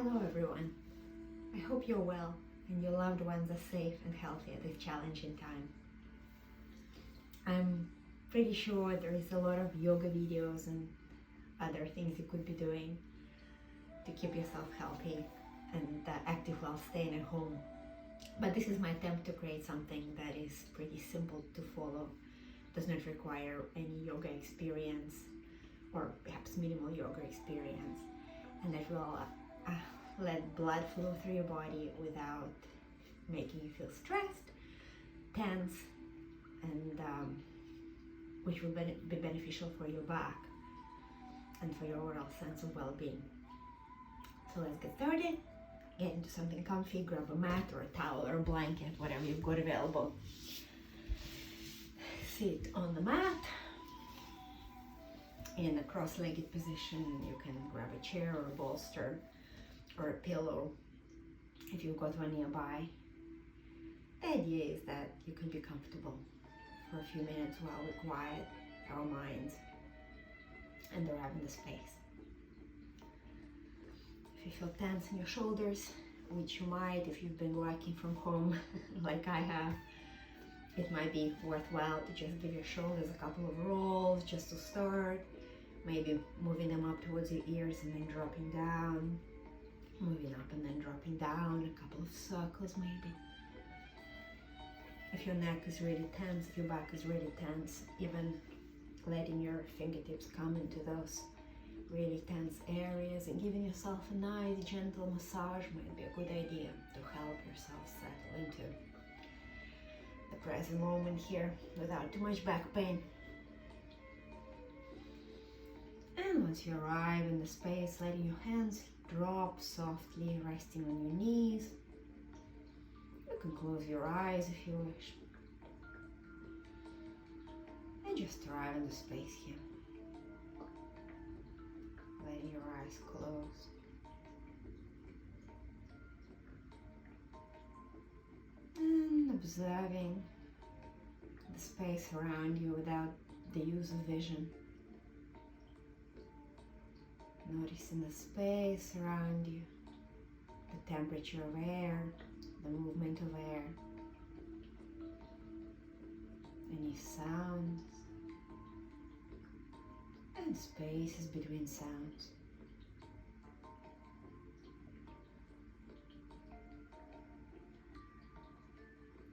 Hello everyone. I hope you're well and your loved ones are safe and healthy at this challenging time. I'm pretty sure there is a lot of yoga videos and other things you could be doing to keep yourself healthy and active while staying at home. But this is my attempt to create something that is pretty simple to follow, does not require any yoga experience or perhaps minimal yoga experience, and that will let blood flow through your body without making you feel stressed, tense, and which will be beneficial for your back and for your overall sense of well-being. So let's get started. Get into something comfy, grab a mat or a towel or a blanket, whatever you've got available. Sit on the mat in a cross-legged position. You can grab a chair or a bolster or a pillow if you've got one nearby. The idea is that you can be comfortable for a few minutes while we quiet our minds and arrive in the space. If you feel tense in your shoulders, which you might if you've been working from home like I have, it might be worthwhile to just give your shoulders a couple of rolls just to start, maybe moving them up towards your ears and then dropping down, moving up and then dropping down, a couple of circles maybe. If your neck is really tense, if your back is really tense, even letting your fingertips come into those really tense areas and giving yourself a nice gentle massage might be a good idea to help yourself settle into the present moment here without too much back pain. And once you arrive in the space, letting your hands drop softly, resting on your knees. You can close your eyes if you wish. And just arrive in the space here. Letting your eyes close. And observing the space around you without the use of vision. Noticing the space around you, the temperature of air, the movement of air, any sounds, and spaces between sounds.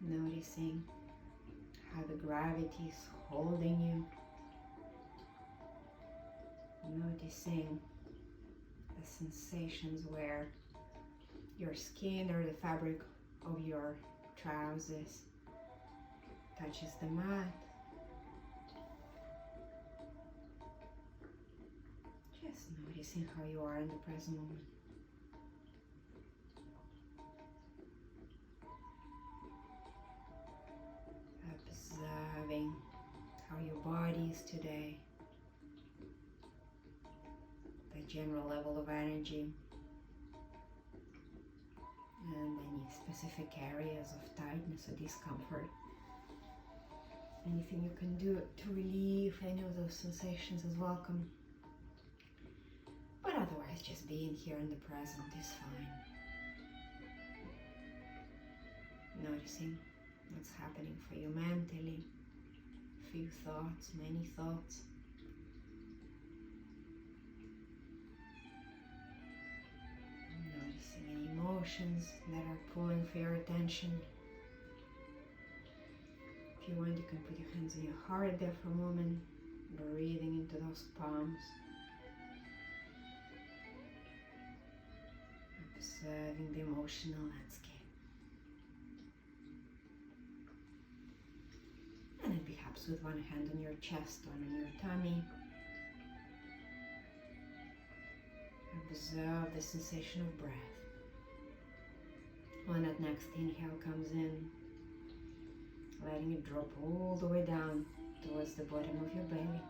Noticing how the gravity is holding you. Noticing the sensations where your skin or the fabric of your trousers touches the mat. Just noticing how you are in the present moment. Observing how your body is today, the general level of energy, and any specific areas of tightness or discomfort. Anything you can do to relieve any of those sensations is welcome. But otherwise, just being here in the present is fine. Noticing what's happening for you mentally. Few thoughts, many thoughts. Noticing any emotions that are pulling for your attention. If you want, you can put your hands on your heart there for a moment, breathing into those palms. Observing the emotional landscape. And then perhaps with one hand on your chest, one on your tummy. Observe the sensation of breath. When that next inhale comes in, letting it drop all the way down towards the bottom of your belly.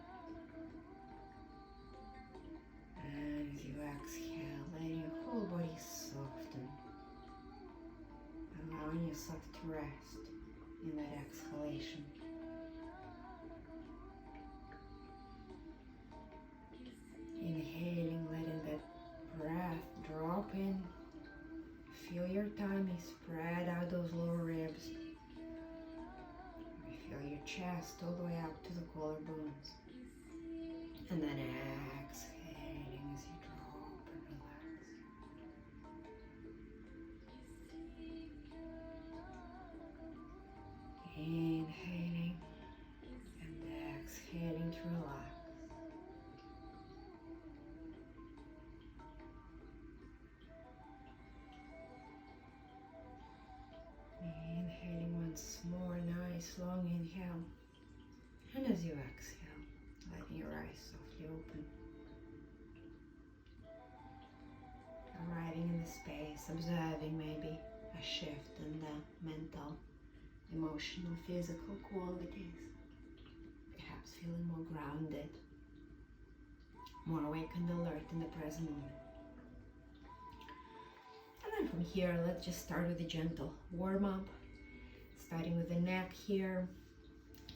And as you exhale, letting your whole body soften, allowing yourself to rest in that exhalation. Inhaling, letting that breath drop in chest all the way up to the collarbones. And then exhaling as you drop and relax. Inhaling and exhaling to relax. Inhaling once more, nice long inhale. And as you exhale, letting your eyes softly open. Arriving in the space, observing maybe a shift in the mental, emotional, physical qualities. Perhaps feeling more grounded, more awake and alert in the present moment. And then from here, let's just start with a gentle warm-up. Starting with the neck here,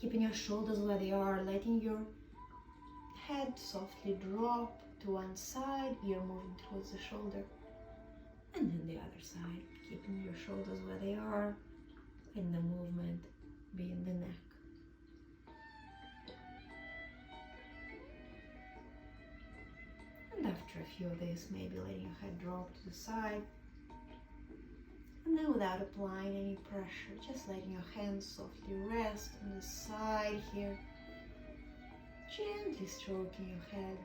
keeping your shoulders where they are, letting your head softly drop to one side, ear moving towards the shoulder, and then the other side, keeping your shoulders where they are, and the movement being the neck. And after a few of these, maybe letting your head drop to the side, and then without applying any pressure, just letting your hands softly rest on the side here, gently stroking your head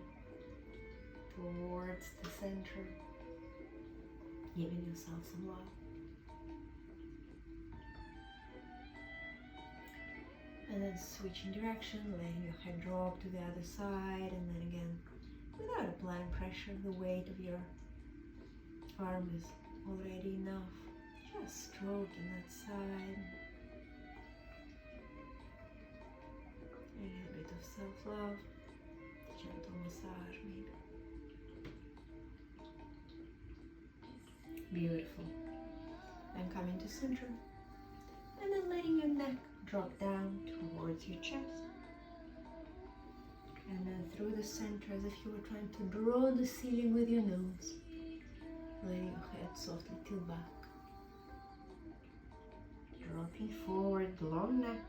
towards the center, giving yourself some love. And then switching direction, letting your head drop to the other side, and then again, without applying pressure, the weight of your arm is already enough. Just stroking that side. And a bit of self-love, gentle massage maybe. Beautiful. Then coming to center. And then letting your neck drop down towards your chest. And then through the center as if you were trying to draw the ceiling with your nose. Letting your head softly tilt back. Dropping forward, long neck.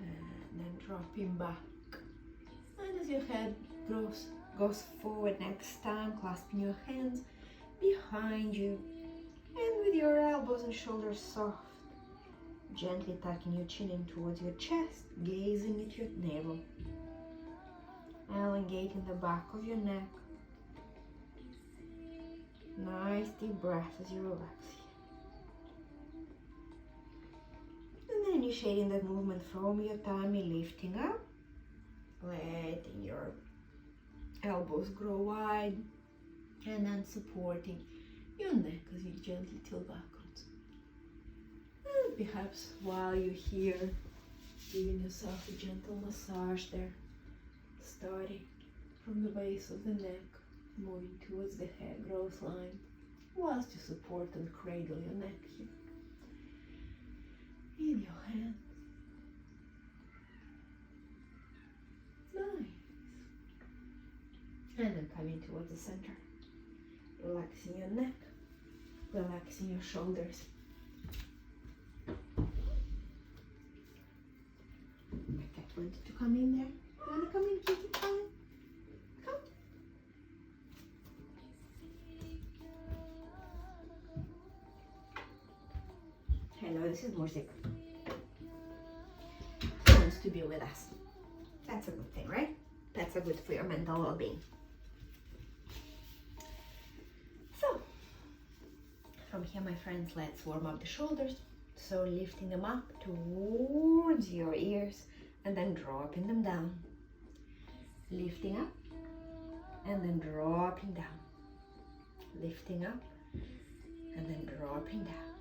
And then dropping back. And as your head goes forward next time, clasping your hands behind you. And with your elbows and shoulders soft, gently tucking your chin in towards your chest, gazing at your navel. Elongating the back of your neck. Nice deep breath as you relax here. And then initiating that movement from your tummy, lifting up, letting your elbows grow wide, and then supporting your neck as you gently tilt backwards. And perhaps while you're here, giving yourself a gentle massage there, starting from the base of the neck, moving towards the head growth line, whilst you support and cradle your neck here in your hands. Nice. And then coming towards the center, relaxing your neck, relaxing your shoulders. My cat wanted to come in there. You want to come in, kitty? Come. Come. Hello, this is Mursik. He wants to be with us. That's a good thing, right? That's a good for your mental well-being. So, from here, my friends, let's warm up the shoulders. So lifting them up towards your ears and then dropping them down. Lifting up and then dropping down. Lifting up and then dropping down.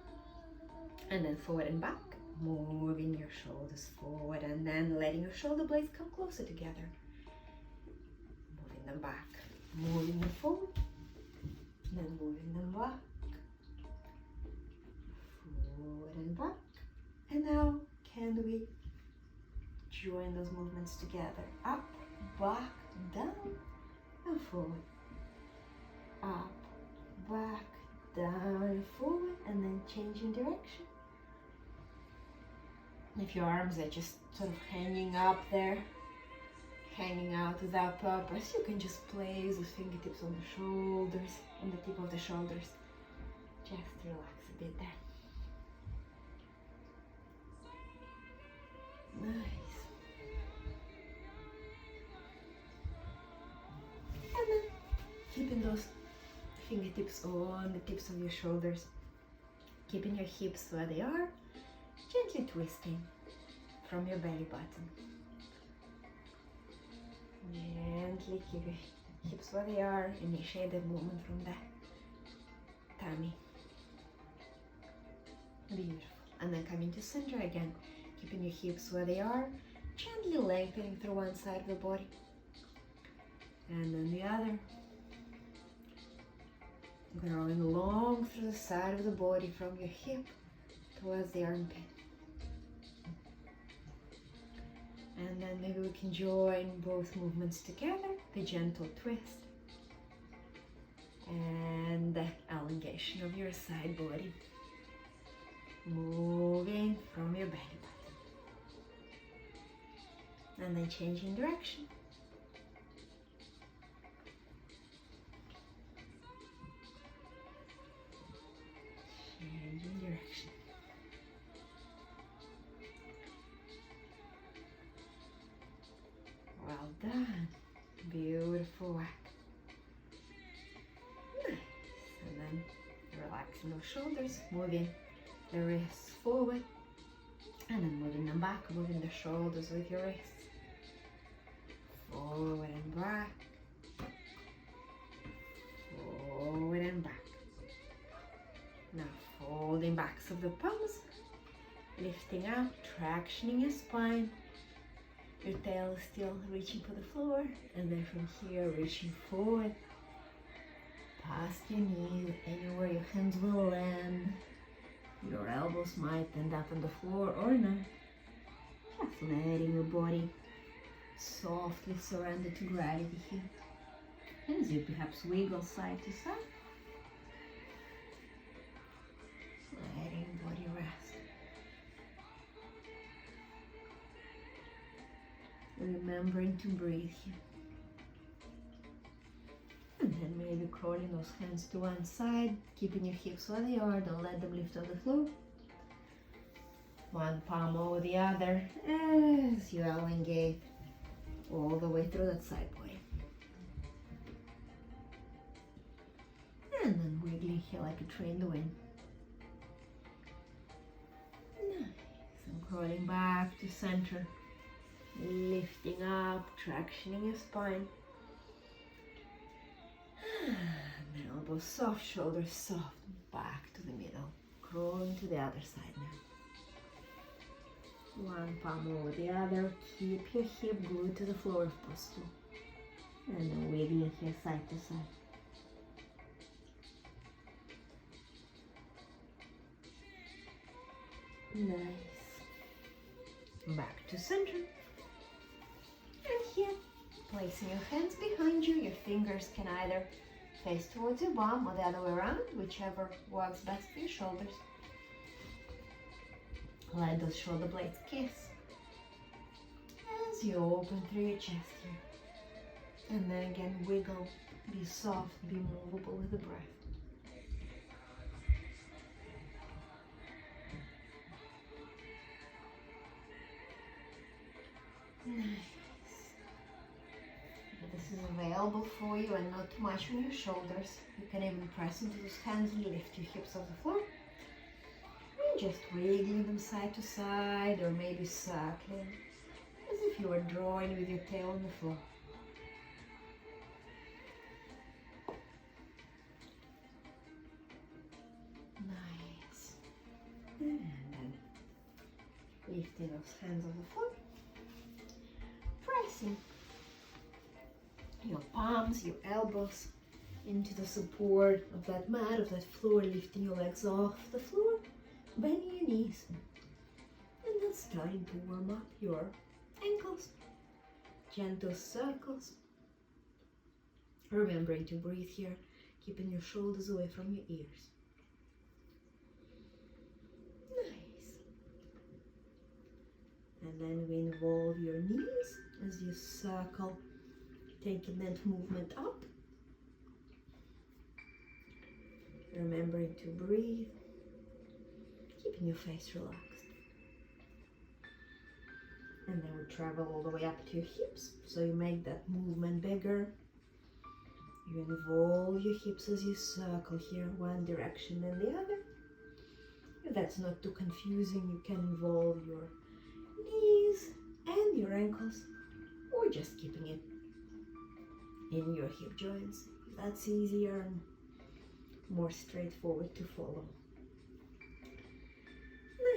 And then forward and back, moving your shoulders forward and then letting your shoulder blades come closer together. Moving them back, moving them forward, then moving them back. Forward and back. And now, can we join those movements together? Up, back, down, and forward. Up, back, down, and forward, and then changing direction. If your arms are just sort of hanging up there, hanging out without purpose, you can just place the fingertips on the shoulders, on the tip of the shoulders. Just relax a bit there. Nice. And then keeping those fingertips on the tips of your shoulders, keeping your hips where they are, gently twisting from your belly button. Gently keep your hips where they are, initiate the movement from the tummy. Beautiful. And then coming to center again, keeping your hips where they are, gently lengthening through one side of the body. And then the other. Growing long through the side of the body from your hip towards the armpit. And then maybe we can join both movements together, the gentle twist and the elongation of your side body. Moving from your belly button. And then changing direction. Changing direction. Well done. Beautiful work. Nice. And then relaxing those shoulders, moving the wrists forward, and then moving them back, moving the shoulders with your wrists. Forward and back. Forward and back. Now folding backs of the palms, lifting up, tractioning your spine. Your tail is still reaching for the floor, and then from here reaching forward, past your knees, anywhere your hands will land. Your elbows might end up on the floor or not. Just letting your body softly surrender to gravity here. As you perhaps wiggle side to side, letting body rest. Remembering to breathe here. And then maybe crawling those hands to one side, keeping your hips where they are, don't let them lift off the floor. One palm over the other as you elongate all the way through that side body. And then wiggling here like a tree in the wind. Nice. And crawling back to center. Lifting up, tractioning your spine. And elbows soft, shoulders soft, back to the middle. Crawling to the other side now. One palm over the other. Keep your hip glued to the floor if possible. And then wiggling here side to side. Nice. Back to center. And here, placing your hands behind you, your fingers can either face towards your bum or the other way around, whichever works best for your shoulders. Let those shoulder blades kiss as you open through your chest here. And then again, wiggle, be soft, be movable with the breath. Nice. This is available for you and not too much on your shoulders. You can even press into those hands and lift your hips off the floor. And just wiggling them side to side or maybe circling as if you were drawing with your tail on the floor. Nice. And then lifting those hands off the floor. Pressing your palms, your elbows into the support of that mat, of that floor, lifting your legs off the floor, bending your knees, and then starting to warm up your ankles. Gentle circles. Remembering to breathe here, keeping your shoulders away from your ears. Nice. And then we involve your knees as you circle, taking that movement up. Remembering to breathe, keeping your face relaxed. And then we travel all the way up to your hips, so you make that movement bigger. You involve your hips as you circle here, one direction then the other. If that's not too confusing, you can involve your knees and your ankles, or just keeping it in your hip joints. If that's easier and more straightforward to follow.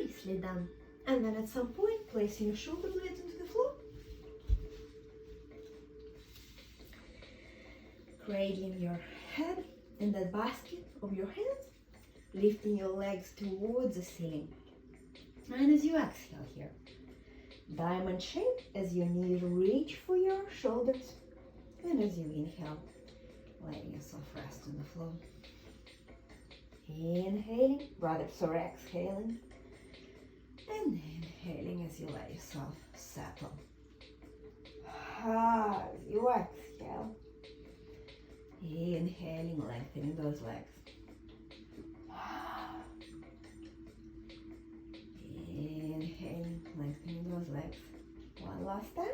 Nicely done. And then at some point, placing your shoulder blades into the floor. Cradling your head in that basket of your hands, lifting your legs towards the ceiling. And as you exhale here, diamond shape as your knees reach for your shoulders. And as you inhale, letting yourself rest on the floor. Inhaling, exhaling. And inhaling as you let yourself settle. As you exhale, inhaling, lengthening those legs. Inhaling, lengthening those legs. One last time.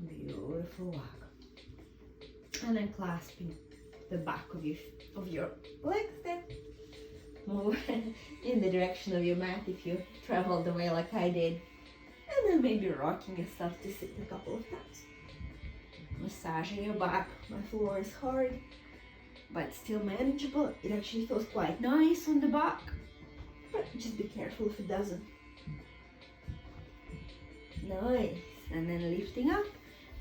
Beautiful walk. And then clasping the back of your legs there. Move in the direction of your mat if you traveled away like I did. And then maybe rocking yourself to sit a couple of times. Massaging your back. My floor is hard, but still manageable. It actually feels quite nice on the back, but just be careful if it doesn't. Nice. And then lifting up,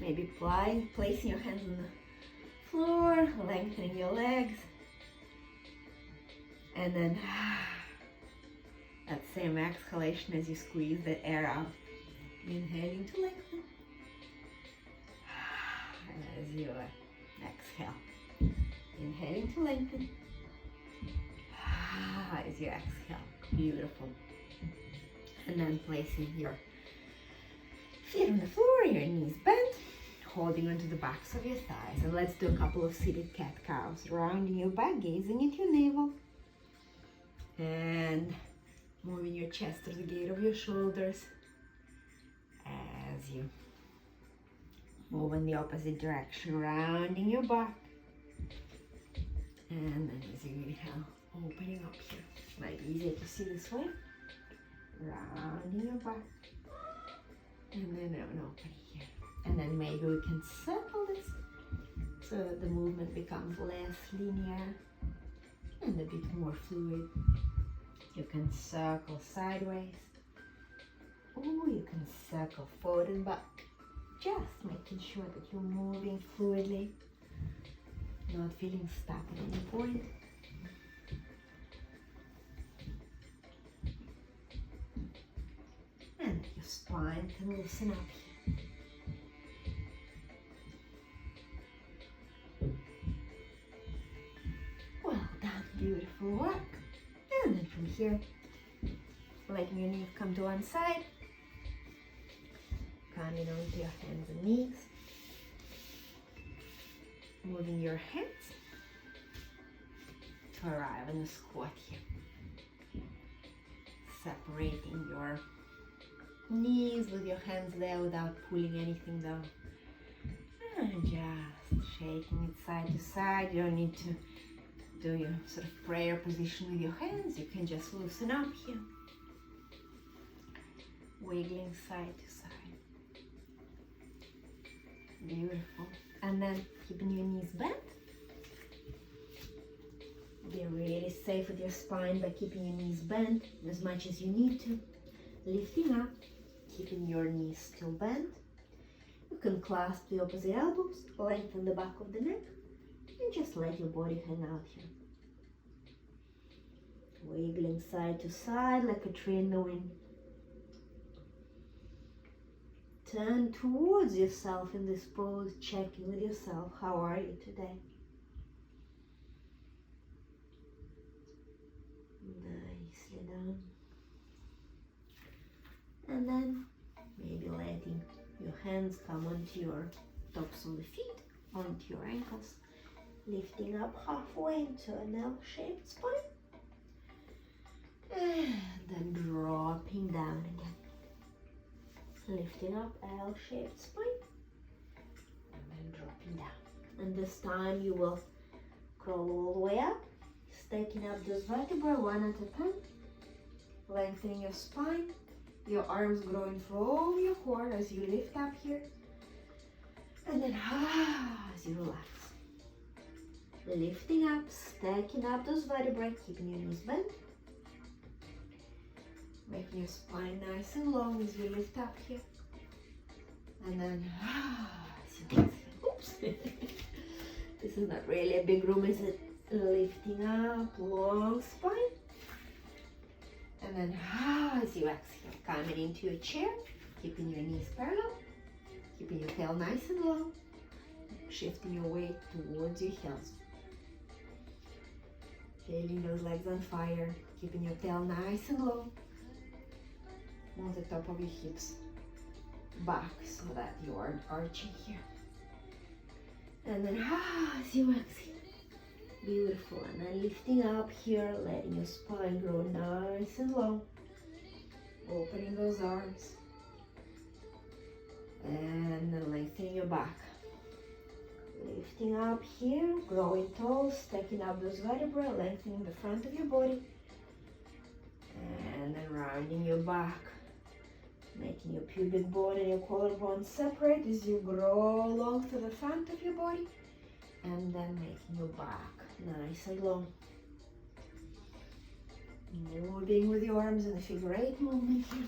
maybe placing your hands on the floor, lengthening your legs. And then that same exhalation as you squeeze that air out. Inhaling to lengthen. As you exhale. Inhaling to lengthen. As you exhale. Beautiful. And then placing your feet on the floor, your knees bent, holding onto the backs of your thighs. And let's do a couple of seated cat-cows. Rounding your back, gazing into your navel. And moving your chest to the gate of your shoulders as you move in the opposite direction, rounding your back. And then as you inhale, opening up here. Might be easier to see this way. Rounding your back. And then an opening here. And then maybe we can circle this so that the movement becomes less linear and a bit more fluid. You can circle sideways, or you can circle forward and back, just making sure that you're moving fluidly, not feeling stuck at any point. And your spine can loosen up here. Well done, beautiful work. And then from here, letting your knees come to one side, coming onto your hands and knees, moving your hands to arrive in a squat here. Separating your knees with your hands there without pulling anything down. And just shaking it side to side. You don't need to do your sort of prayer position with your hands. You can just loosen up here. Wiggling side to side. Beautiful. And then keeping your knees bent. Be really safe with your spine by keeping your knees bent as much as you need to. Lifting up, keeping your knees still bent. You can clasp the opposite elbows, lengthen the back of the neck, and just let your body hang out here. Wiggling side to side like a tree in the wind. Turn towards yourself in this pose, checking with yourself, how are you today? Nicely done. And then maybe letting your hands come onto your tops of the feet, onto your ankles, lifting up halfway into an L-shaped spine, and then dropping down again. Lifting up L-shaped spine, and then dropping down. And this time you will crawl all the way up, stacking up those vertebrae one at a time, lengthening your spine, your arms growing from your core as you lift up here, and then as you relax. Lifting up, stacking up those vertebrae, keeping your knees bent, making your spine nice and long as you lift up here, and then as you exhale. Oops. This is not really a big room, is it? Lifting up, long spine. And then as you exhale, coming into your chair, keeping your knees parallel, keeping your tail nice and long, shifting your weight towards your heels. Feeling those legs on fire, keeping your tail nice and low. Move the top of your hips back so that you aren't arching here. And then as you exhale, beautiful. And then lifting up here, letting your spine grow nice and long. Opening those arms. And then lengthening your back. Lifting up here, growing tall, stacking up those vertebrae, lengthening the front of your body. And then rounding your back. Making your pubic bone and your collarbone separate as you grow along to the front of your body. And then making your back nice and long. Moving with your arms in a figure 8 movement here.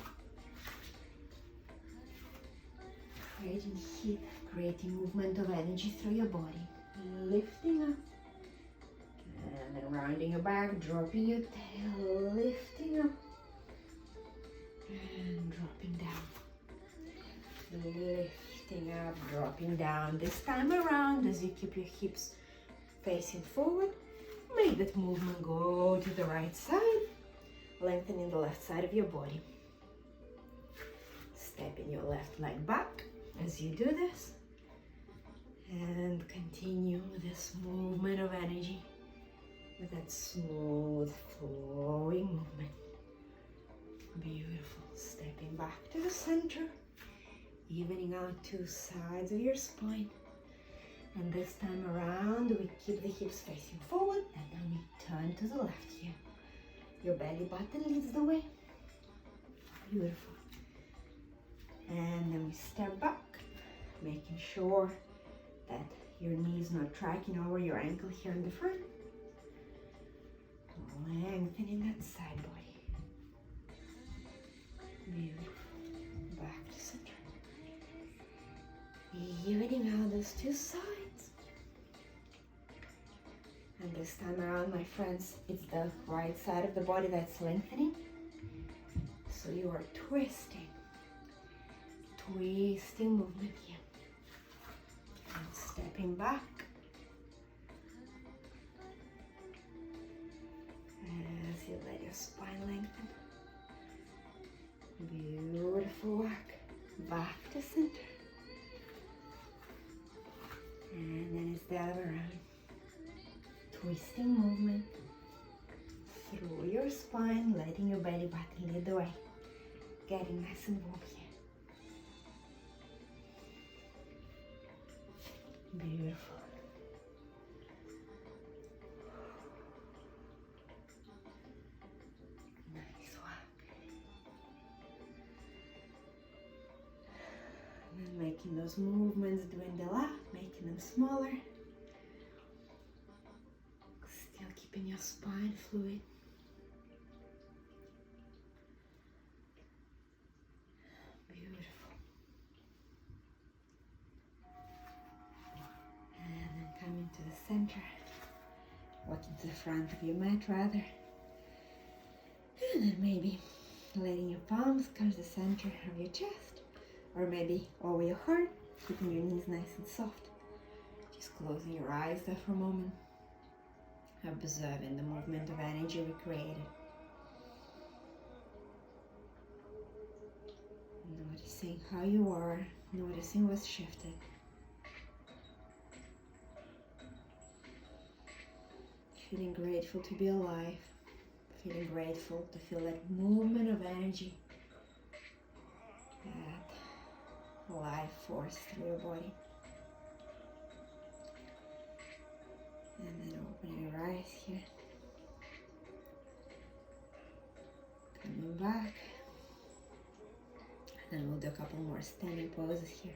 Creating heat, creating movement of energy through your body. Lifting up. And then rounding your back, dropping your tail, lifting up. And dropping down. Lifting up, dropping down. This time around, as you keep your hips facing forward, make that movement go to the right side, lengthening the left side of your body. Stepping your left leg back as you do this, and continue this movement of energy with that smooth flowing movement. Beautiful. Stepping back to the center, evening out two sides of your spine. And this time around, we keep the hips facing forward, and then we turn to the left here. Your belly button leads the way. Beautiful. And then we step back, making sure that your knee is not tracking over your ankle here in the front. Lengthening that side body. Beautiful. Back to center. Evening out those two sides. And this time around, my friends, it's the right side of the body that's lengthening. So you are twisting. Twisting movement here. And stepping back. As you let your spine lengthen. Beautiful work. Back to center. And then it's the other way around. Twisting movement through your spine, letting your belly button lead the way. Getting nice and warm here. Beautiful. Nice work. And then making those movements dwindle up, making them smaller. Still keeping your spine fluid. Beautiful. And then coming to the center. Walking to the front of your mat rather. And then maybe letting your palms come to the center of your chest. Or maybe over your heart, keeping your knees nice and soft. Just closing your eyes there for a moment. Observing the movement of energy we created. noticing how you are, noticing what's shifted. Feeling grateful to be alive, feeling grateful to feel that movement of energy, that life force through your body. And then opening your eyes here. Coming back. And then we'll do a couple more standing poses here.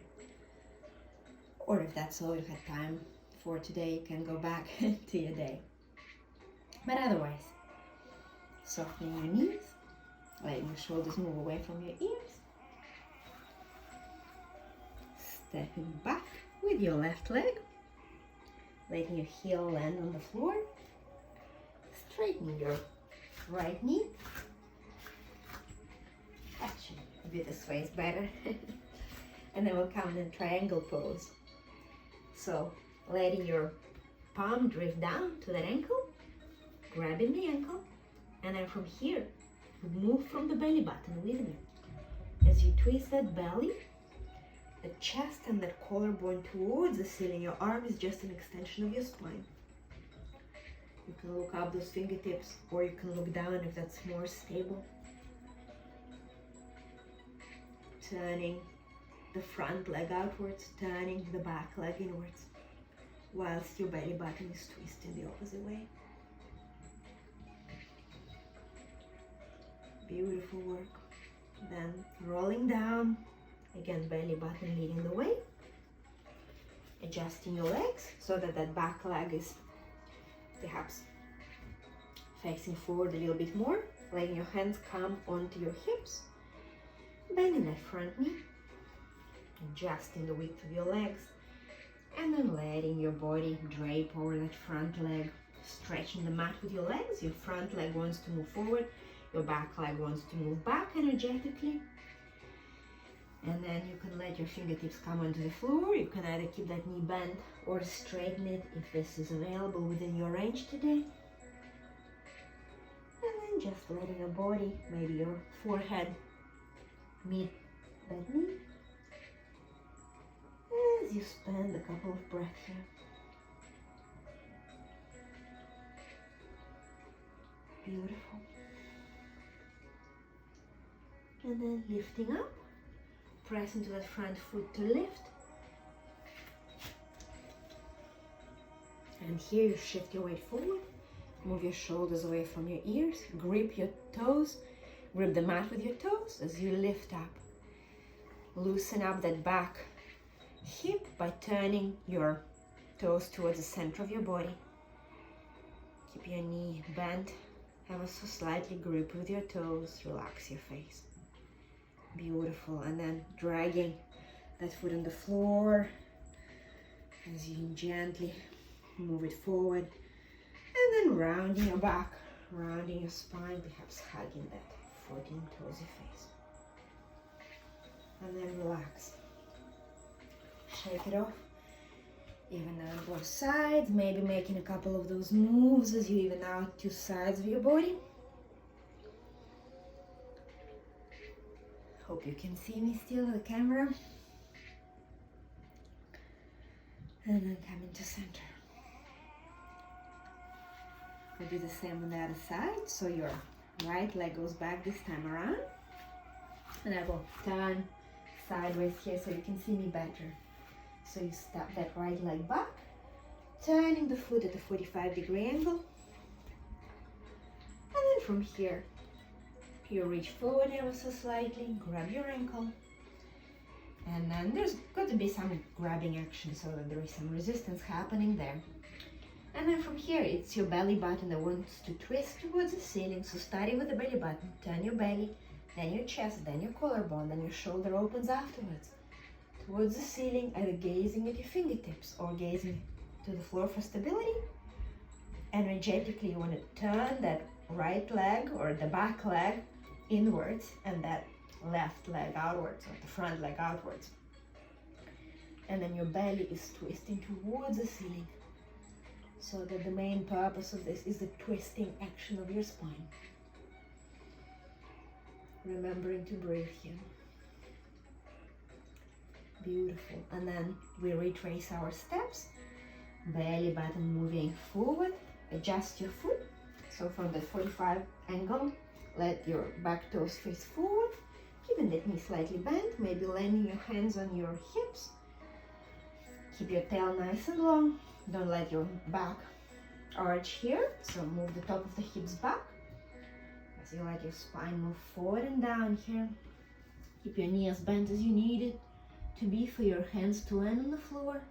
Or if that's all you had time for today, you can go back to your day. But otherwise, softening your knees, letting your shoulders move away from your ears. Stepping back with your left leg, letting your heel land on the floor. Straightening your right knee. Actually, maybe this way is better. And then we'll come in triangle pose. So, letting your palm drift down to that ankle, grabbing the ankle, and then from here, move from the belly button with me. As you twist that belly, the chest and that collarbone towards the ceiling, your arm is just an extension of your spine. You can look up those fingertips, or you can look down if that's more stable. Turning the front leg outwards, turning the back leg inwards, whilst your belly button is twisting the opposite way. Beautiful work. Then rolling down, again belly button leading the way. Adjusting your legs so that that back leg is perhaps facing forward a little bit more. Letting your hands come onto your hips. Bending that front knee. Adjusting the width of your legs. And then letting your body drape over that front leg. Stretching the mat with your legs. Your front leg wants to move forward. Your back leg wants to move back energetically. And then you can let your fingertips come onto the floor. You can either keep that knee bent or straighten it if this is available within your range today. And then just letting your body, maybe your forehead, meet that knee. As you spend a couple of breaths here. Beautiful. And then lifting up, press into that front foot to lift. And here you shift your weight forward, move your shoulders away from your ears, grip your toes, grip the mat with your toes as you lift up. Loosen up that back hip by turning your toes towards the center of your body. Keep your knee bent, ever so slightly grip with your toes, relax your face. Beautiful. And then dragging that foot on the floor as you gently move it forward, and then rounding your back, rounding your spine, perhaps hugging that foot towards your face. And then relax. Shake it off. Even out both sides, maybe making a couple of those moves as you even out two sides of your body. Hope you can see me still on the camera. And then come into center. We'll do the same on the other side. So your right leg goes back this time around. And I will turn sideways here so you can see me better. So you step that right leg back, turning the foot at a 45-degree angle. And then from here, you reach forward ever so slightly, grab your ankle. And then there's got to be some grabbing action so that there is some resistance happening there. And then from here, it's your belly button that wants to twist towards the ceiling. So starting with the belly button, turn your belly, then your chest, then your collarbone, then your shoulder opens afterwards. Towards the ceiling, either gazing at your fingertips or gazing to the floor for stability. Energetically, you want to turn that right leg or the back leg inwards and that left leg outwards, or the front leg outwards. And then your belly is twisting towards the ceiling. So that the main purpose of this is the twisting action of your spine. Remembering to breathe here. Beautiful. And then we retrace our steps. Belly button moving forward. Adjust your foot. So from the 45 angle, let your back toes face forward. Keeping that knee slightly bent. Maybe landing your hands on your hips. Keep your tail nice and long. Don't let your back arch here. So move the top of the hips back. As you let your spine move forward and down here. Keep your knee as bent as you need it to be for your hands to land on the floor.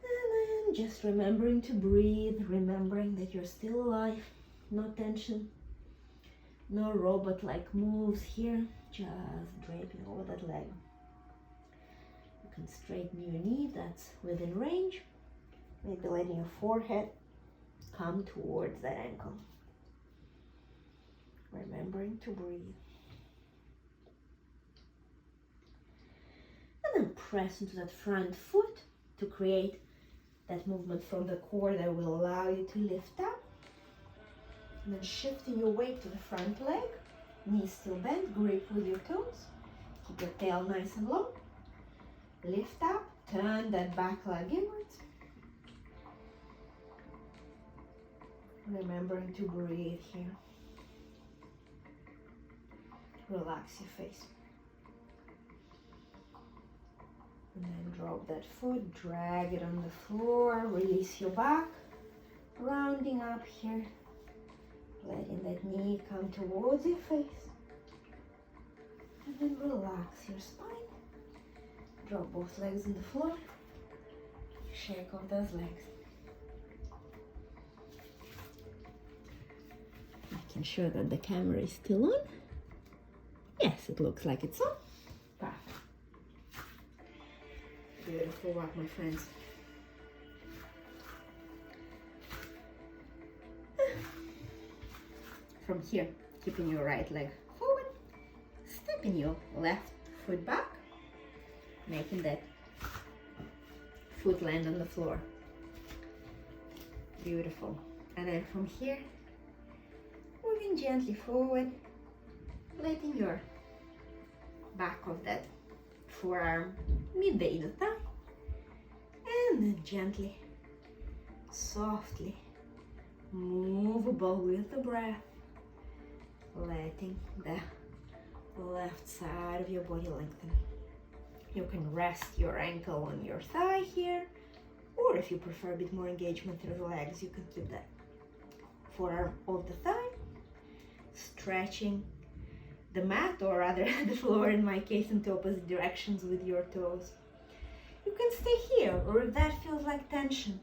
And then just remembering to breathe, remembering that you're still alive, no tension, no robot-like moves here, just draping over that leg. You can straighten your knee, that's within range. Maybe letting your forehead come towards that ankle. Remembering to breathe. And then press into that front foot to create that movement from the core that will allow you to lift up. And then shifting your weight to the front leg, knees still bent, grip with your toes. Keep your tail nice and long. Lift up, turn that back leg inwards. Remembering to breathe here. Relax your face. And then drop that foot, drag it on the floor, release your back, rounding up here, letting that knee come towards your face. And then relax your spine. Drop both legs on the floor, shake off those legs. Making sure that the camera is still on. Yes, it looks like it's on. Perfect. Beautiful work, my friends. From here, keeping your right leg forward, stepping your left foot back, making that foot land on the floor. Beautiful. And then from here, moving gently forward, letting your back of that forearm meet the inner thigh, and then gently, softly, movable with the breath, letting the left side of your body lengthen. You can rest your ankle on your thigh here, or if you prefer a bit more engagement through the legs, you can keep that forearm off the thigh, stretching the mat, or rather the floor in my case, into opposite directions with your toes. You can stay here, or if that feels like tension,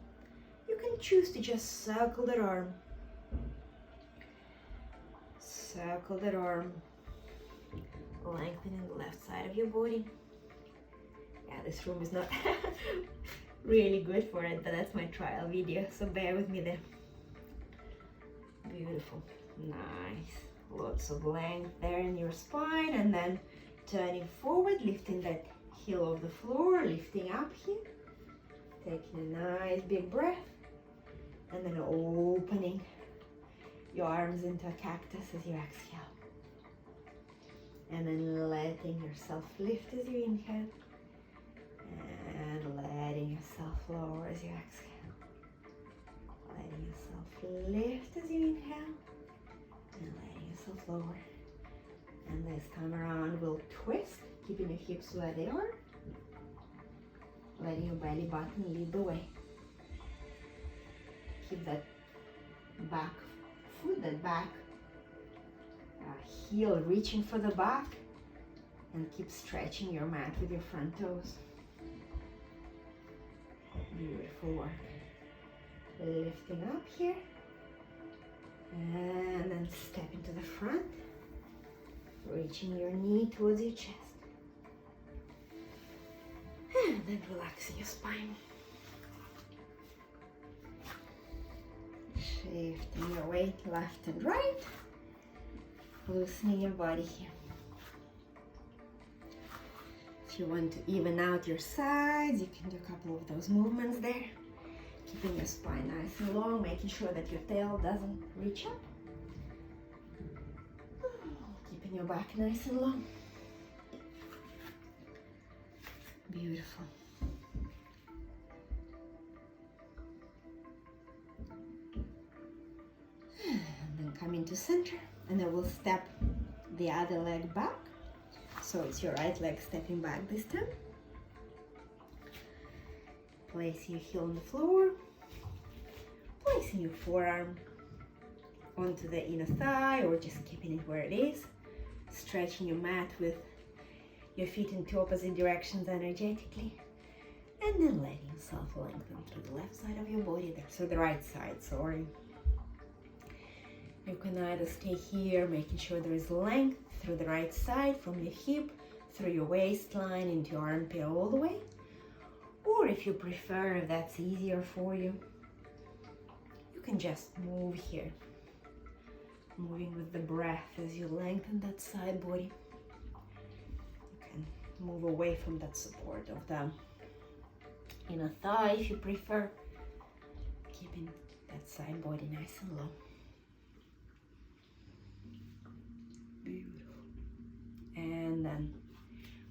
you can choose to just circle that arm. Circle that arm, lengthening the left side of your body. Yeah, this room is not really good for it, but that's my trial video, so bear with me there. Beautiful, nice. Lots of length there in your spine, and then turning forward, lifting that heel off the floor, lifting up here, taking a nice big breath, and then opening your arms into a cactus as you exhale, and then letting yourself lift as you inhale, and letting yourself lower as you exhale, letting yourself lift as you inhale, and letting yourself lower. And this time around we'll twist, keeping your hips where they are, letting your belly button lead the way. Keep that back foot, that back heel reaching for the back, and keep stretching your mat with your front toes. Beautiful work. Lifting up here, and then step into the front, reaching your knee towards your chest, and then relaxing your spine. Shifting your weight left and right, loosening your body here. If you want to even out your sides, you can do a couple of those movements there. Keeping your spine nice and long, making sure that your tail doesn't reach up. Keeping your back nice and long. Beautiful. And then come into center, and then we'll step the other leg back. So it's your right leg stepping back this time. Placing your heel on the floor, placing your forearm onto the inner thigh or just keeping it where it is, stretching your mat with your feet into opposite directions energetically, and then letting yourself lengthen through the left side of your body, so the right side, sorry. You can either stay here, making sure there is length through the right side, from your hip, through your waistline, into your armpit all the way. Or if you prefer, if that's easier for you, you can just move here. Moving with the breath as you lengthen that side body. You can move away from that support of the inner thigh if you prefer. Keeping that side body nice and low. Beautiful. And then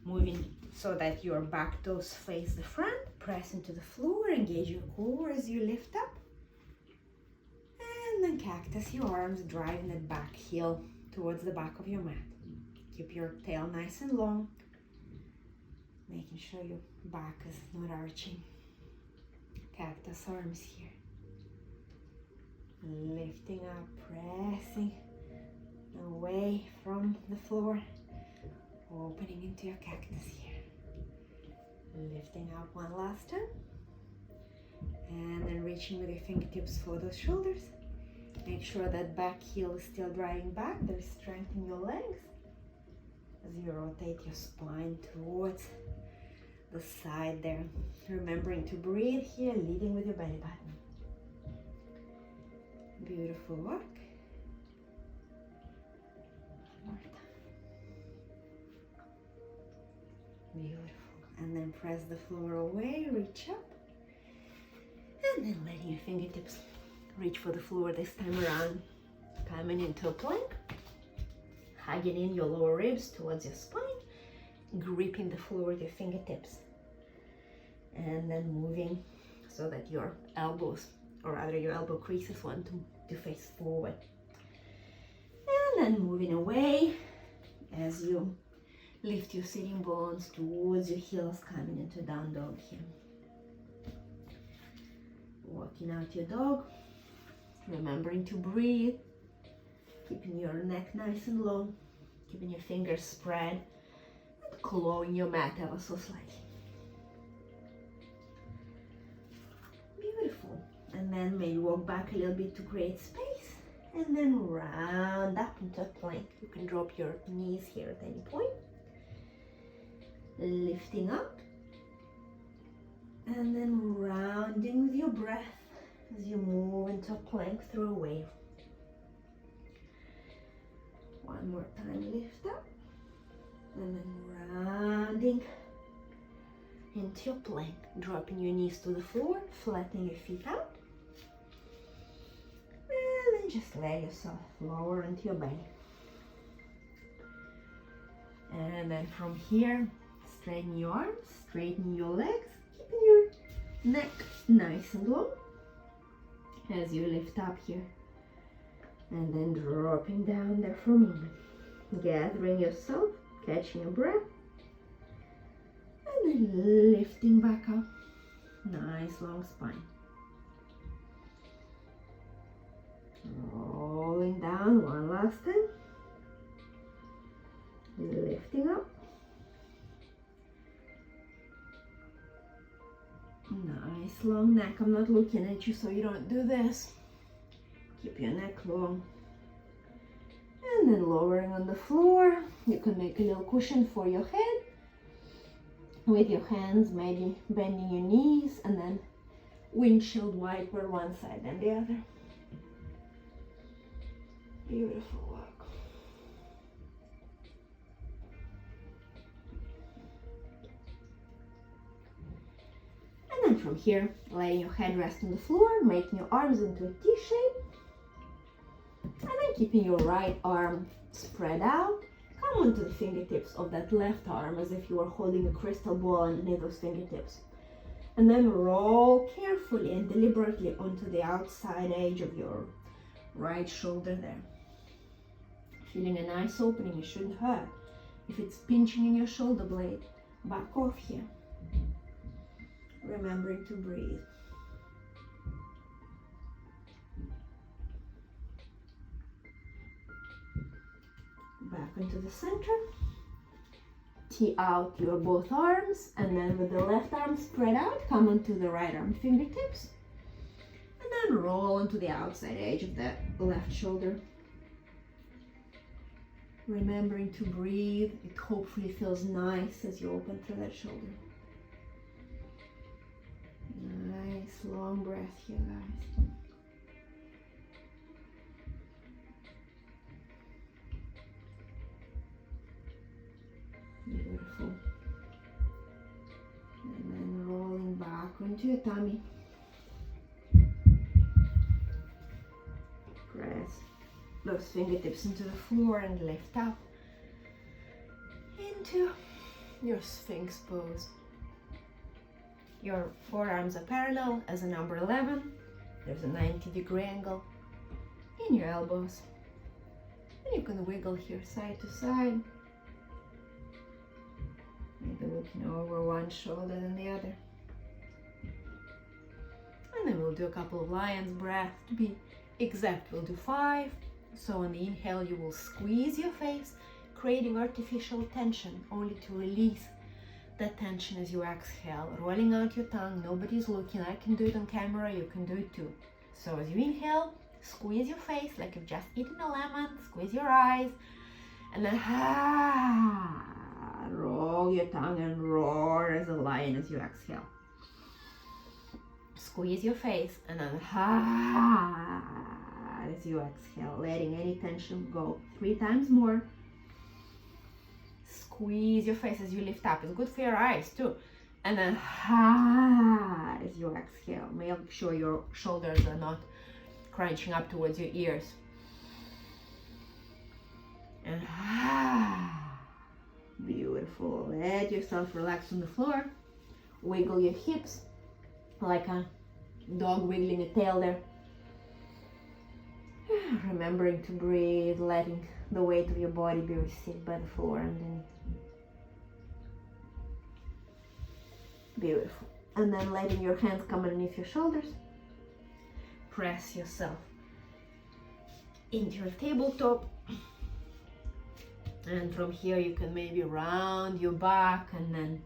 moving so that your back toes face the front, press into the floor, engage your core as you lift up. And then cactus, your arms driving that back heel towards the back of your mat. Keep your tail nice and long, making sure your back is not arching. Cactus arms here. Lifting up, pressing away from the floor, opening into your cactus here. Lifting up one last time, and then reaching with your fingertips for those shoulders. Make sure that back heel is still driving back. There's strength in your legs as you rotate your spine towards the side there. Remembering to breathe here, leading with your belly button. Beautiful work. One more time. Beautiful. And then press the floor away, reach up. And then letting your fingertips reach for the floor this time around. Coming into a plank. Hugging in your lower ribs towards your spine. Gripping the floor with your fingertips. And then moving so that your elbows, or rather your elbow creases, want to face forward. And then moving away as you lift your sitting bones towards your heels, coming into down dog here. Walking out your dog, remembering to breathe, keeping your neck nice and long, keeping your fingers spread, and clawing your mat ever so slightly. Beautiful. And then maybe walk back a little bit to create space, and then round up into a plank. You can drop your knees here at any point. Lifting up, and then rounding with your breath as you move into a plank through a wave. One more time, lift up, and then rounding into your plank, dropping your knees to the floor, flattening your feet out, and then just let yourself lower into your belly. And then from here, straighten your arms, straighten your legs, keeping your neck nice and long as you lift up here. And then dropping down there for a moment. Gathering yourself, catching your breath. And then lifting back up. Nice long spine. Rolling down one last time. Lifting up. Nice long neck. I'm not looking at you so you don't do this. Keep your neck long. And then lowering on the floor. You can make a little cushion for your head. With your hands, maybe bending your knees, and then windshield wiper one side and the other. Beautiful work. And then from here, letting your head rest on the floor, making your arms into a T shape. And then keeping your right arm spread out, come onto the fingertips of that left arm as if you were holding a crystal ball underneath those fingertips. And then roll carefully and deliberately onto the outside edge of your right shoulder there. Feeling a nice opening, it shouldn't hurt. If it's pinching in your shoulder blade, back off here. Remembering to breathe. Back into the center. Tee out your both arms, and then with the left arm spread out, come onto the right arm fingertips, and then roll onto the outside edge of that left shoulder. Remembering to breathe, it hopefully feels nice as you open through that shoulder. Nice long breath here, guys. Beautiful. And then rolling back onto your tummy. Press those fingertips into the floor and lift up into your Sphinx pose. Your forearms are parallel as a number 11. There's a 90-degree angle in your elbows. And you can wiggle here side to side. Maybe looking over one shoulder than the other. And then we'll do a couple of lion's breath. To be exact, we'll do 5. So on the inhale, you will squeeze your face, creating artificial tension, only to release that tension as you exhale, rolling out your tongue. Nobody's looking. I can do it on camera. You can do it too. So as you inhale, squeeze your face like you've just eaten a lemon. Squeeze your eyes, and then roll your tongue and roar as a lion as you exhale. Squeeze your face, and then as you exhale, letting any tension go. 3 times more. Squeeze your face as you lift up. It's good for your eyes too. And then as you exhale, make sure your shoulders are not crunching up towards your ears. And beautiful. Let yourself relax on the floor. Wiggle your hips like a dog wiggling a tail there. Remembering to breathe, letting the weight of your body be received by the floor, and then beautiful. And then letting your hands come underneath your shoulders. Press yourself into your tabletop. And from here you can maybe round your back and then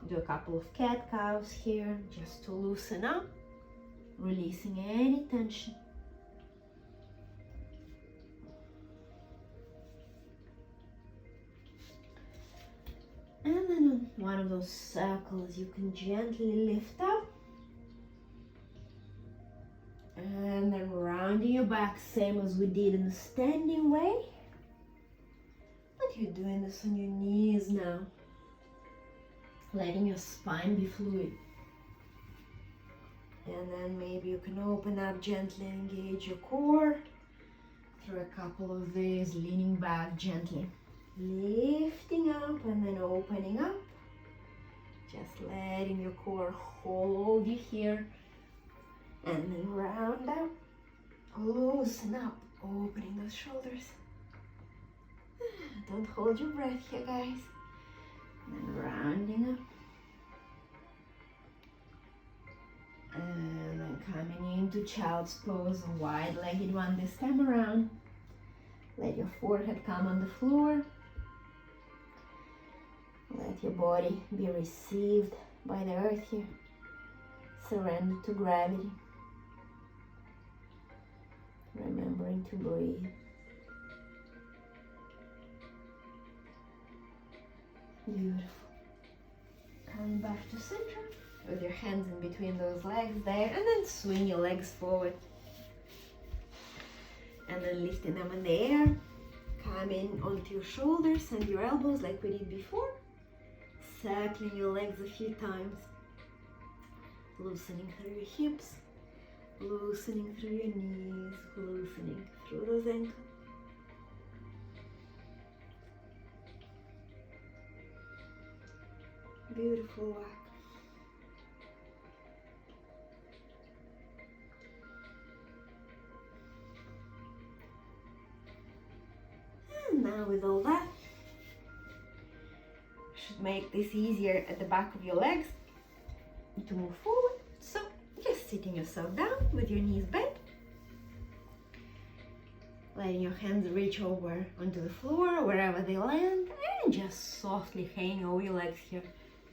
do a couple of cat cows here just to loosen up, releasing any tension. And then on one of those circles you can gently lift up. And then rounding your back, same as we did in the standing way. But you're doing this on your knees now. Letting your spine be fluid. And then maybe you can open up gently, engage your core through a couple of these, leaning back gently. Lifting up and then opening up. Just letting your core hold you here. And then round up. Loosen up. Opening those shoulders. Don't hold your breath here, guys. And then rounding up. And then coming into child's pose, a wide-legged one this time around. Let your forehead come on the floor. Let your body be received by the earth here. Surrender to gravity. Remembering to breathe. Beautiful. Coming back to center with your hands in between those legs there, and then swing your legs forward. And then lifting them in the air. Coming onto your shoulders and your elbows like we did before. Circling your legs a few times. Loosening through your hips. Loosening through your knees. Loosening through those ankles. beautiful walk. And now with all that, should make this easier at the back of your legs to move forward. So just sitting yourself down with your knees bent, letting your hands reach over onto the floor wherever they land, and just softly hang over your legs here.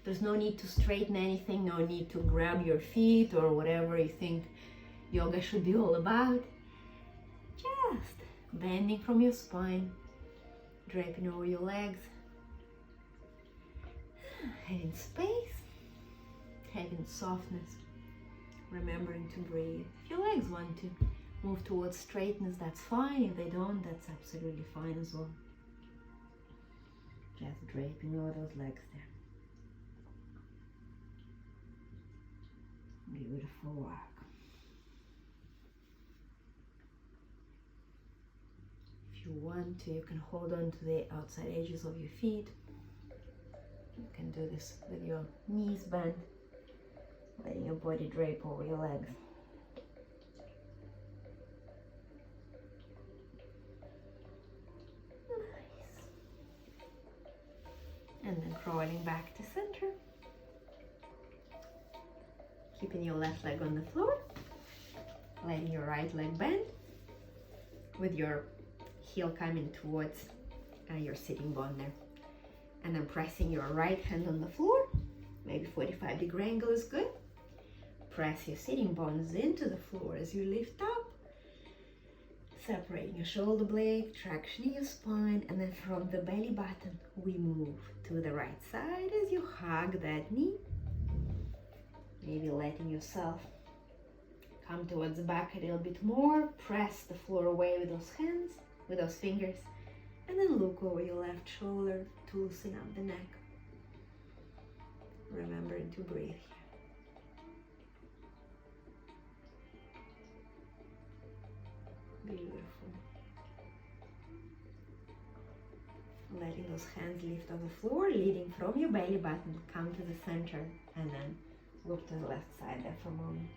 There's no need to straighten anything, no need to grab your feet or whatever you think yoga should be all about. Just bending from your spine, draping over your legs, having space, having softness, remembering to breathe. If your legs want to move towards straightness, that's fine. If they don't, that's absolutely fine as well. Just draping over those legs there. Beautiful work. If you want to, you can hold on to the outside edges of your feet. You can do this with your knees bent, letting your body drape over your legs. Nice. And then crawling back to center. Keeping your left leg on the floor, letting your right leg bend with your heel coming towards your sitting bone there. And then pressing your right hand on the floor, maybe 45-degree angle is good. Press your sitting bones into the floor as you lift up, separating your shoulder blade, traction in your spine, and then from the belly button, we move to the right side as you hug that knee. Maybe letting yourself come towards the back a little bit more. Press the floor away with those hands, with those fingers, and then look over your left shoulder to loosen up the neck. Remembering to breathe here. Beautiful. Letting those hands lift off the floor, leading from your belly button, come to the center, and then look to the left side there for a moment.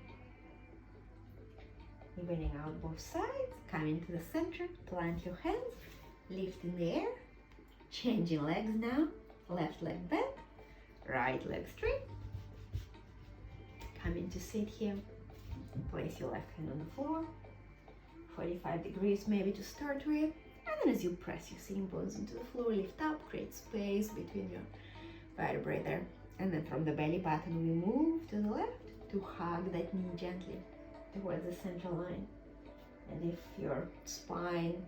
Evening out both sides, coming to the center, plant your hands, lift in the air, changing legs now, left leg bent, right leg straight. Coming to sit here, place your left hand on the floor, 45 degrees maybe to start with, and then as you press your sitting bones into the floor, lift up, create space between your vertebrae there. And then from the belly button, we move to the left to hug that knee gently towards the center line. And if your spine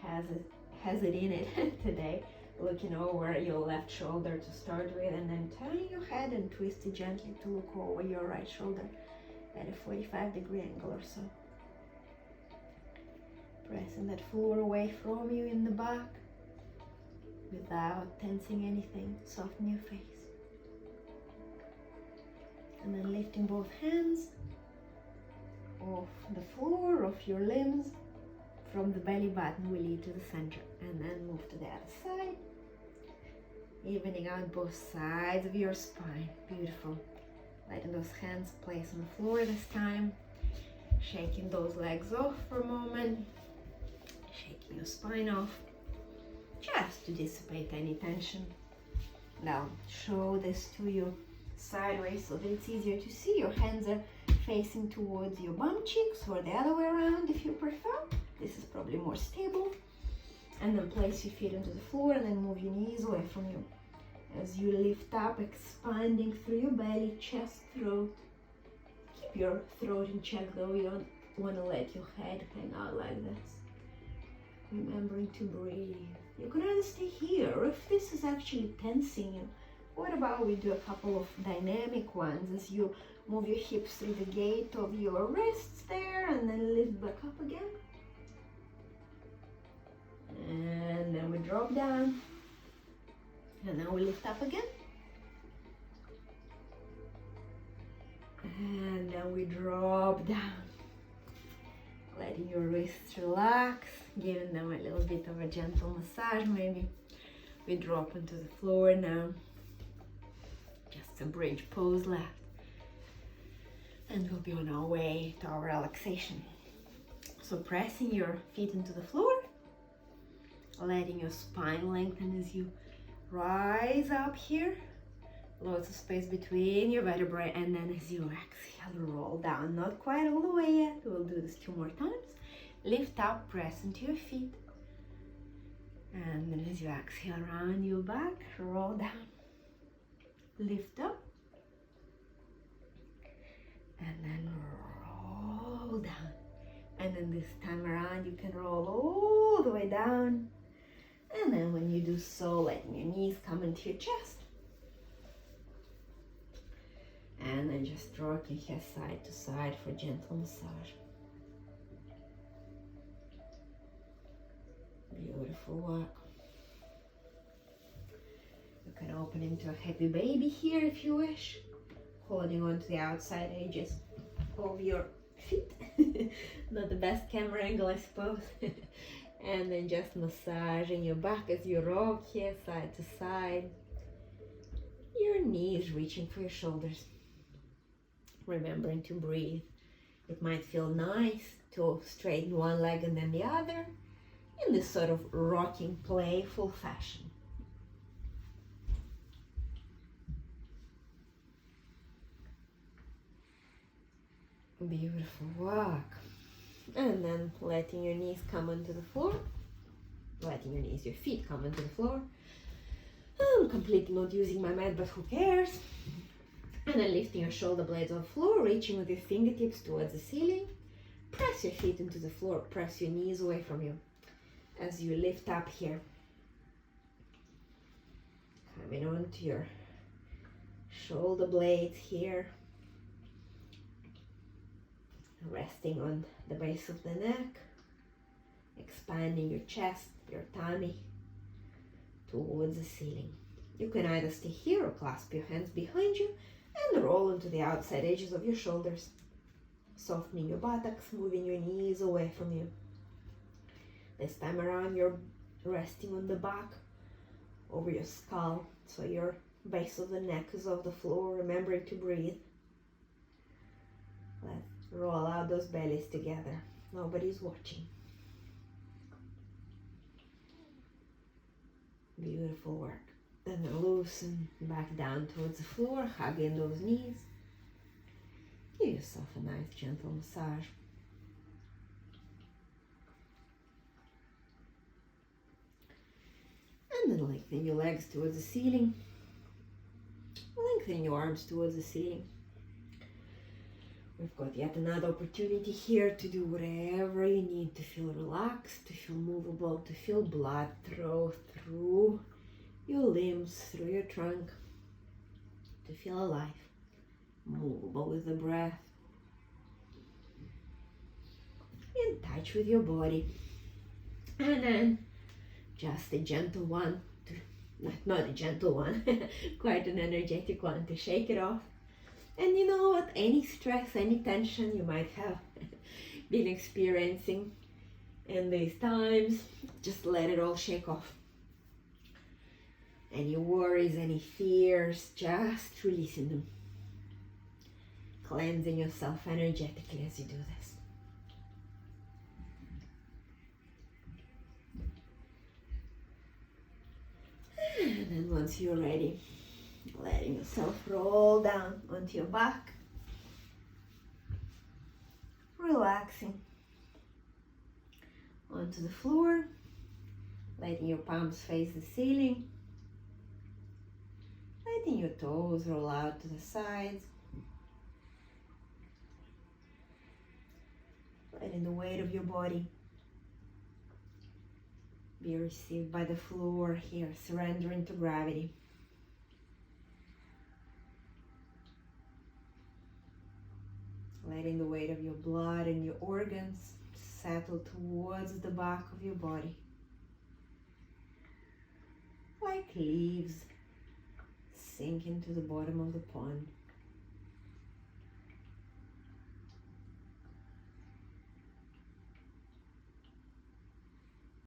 has it in it today, looking over your left shoulder to start with, and then turning your head and twist it gently to look over your right shoulder at a 45-degree angle or so. Pressing that floor away from you in the back without tensing anything. Soften your face. And then lifting both hands off the floor, off your limbs. From the belly button, we lead to the center and then move to the other side. Evening out both sides of your spine. Beautiful. Letting those hands place on the floor this time. Shaking those legs off for a moment. Shaking your spine off. Just to dissipate any tension. Now show this to you sideways so that it's easier to see. Your hands are facing towards your bum cheeks or the other way around if you prefer. This is probably more stable. And then place your feet onto the floor and then move your knees away from you. As you lift up, expanding through your belly, chest, throat. Keep your throat in check though, you don't want to let your head hang out like this. Remembering to breathe. You can either stay here or if this is actually tensing you, what about we do a couple of dynamic ones as you move your hips through the gate of your wrists there and then lift back up again. And then we drop down. And then we lift up again. And then we drop down. Letting your wrists relax, giving them a little bit of a gentle massage maybe. We drop into the floor now. Just some bridge pose left. And we'll be on our way to our relaxation. So pressing your feet into the floor, letting your spine lengthen as you rise up here. Lots of space between your vertebrae, and then as you exhale, roll down. Not quite all the way yet. We'll do this 2 more times. Lift up, press into your feet. And then as you exhale, round your back, roll down. Lift up. And then roll down. And then this time around, you can roll all the way down. And then when you do so, letting your knees come into your chest. And then just rocking here side to side for gentle massage. Beautiful work. You can open into a happy baby here if you wish, holding on to the outside edges of your feet. Not the best camera angle, I suppose. And then just massaging your back as you rock here side to side. Your knees reaching for your shoulders. Remembering to breathe. It might feel nice to straighten one leg and then the other in this sort of rocking, playful fashion. Beautiful work. And then letting your knees come onto the floor. Letting your feet come onto the floor. I'm completely not using my mat, but who cares? And then lifting your shoulder blades off the floor, reaching with your fingertips towards the ceiling. Press your feet into the floor, press your knees away from you as you lift up here. Coming onto your shoulder blades here. Resting on the base of the neck. Expanding your chest, your tummy towards the ceiling. You can either stay here or clasp your hands behind you and roll into the outside edges of your shoulders, softening your buttocks, moving your knees away from you. This time around, you're resting on the back over your skull, so your base of the neck is off the floor, remembering to breathe. Let's roll out those bellies together. Nobody's watching. Beautiful work. Then loosen back down towards the floor, hugging those knees. Give yourself a nice gentle massage. And then lengthen your legs towards the ceiling. Lengthen your arms towards the ceiling. We've got yet another opportunity here to do whatever you need to feel relaxed, to feel movable, to feel blood flow through your limbs, through your trunk, to feel alive, movable with the breath, in touch with your body. And then just a gentle one, not a gentle one, quite an energetic one to shake it off. And you know what, any stress, any tension you might have been experiencing in these times, just let it all shake off. Any worries, any fears, just releasing them. Cleansing yourself energetically as you do this. And then once you're ready, letting yourself roll down onto your back. Relaxing onto the floor. Letting your palms face the ceiling. Letting your toes roll out to the sides. Letting the weight of your body be received by the floor here, surrendering to gravity. Letting the weight of your blood and your organs settle towards the back of your body. Like leaves sink into the bottom of the pond.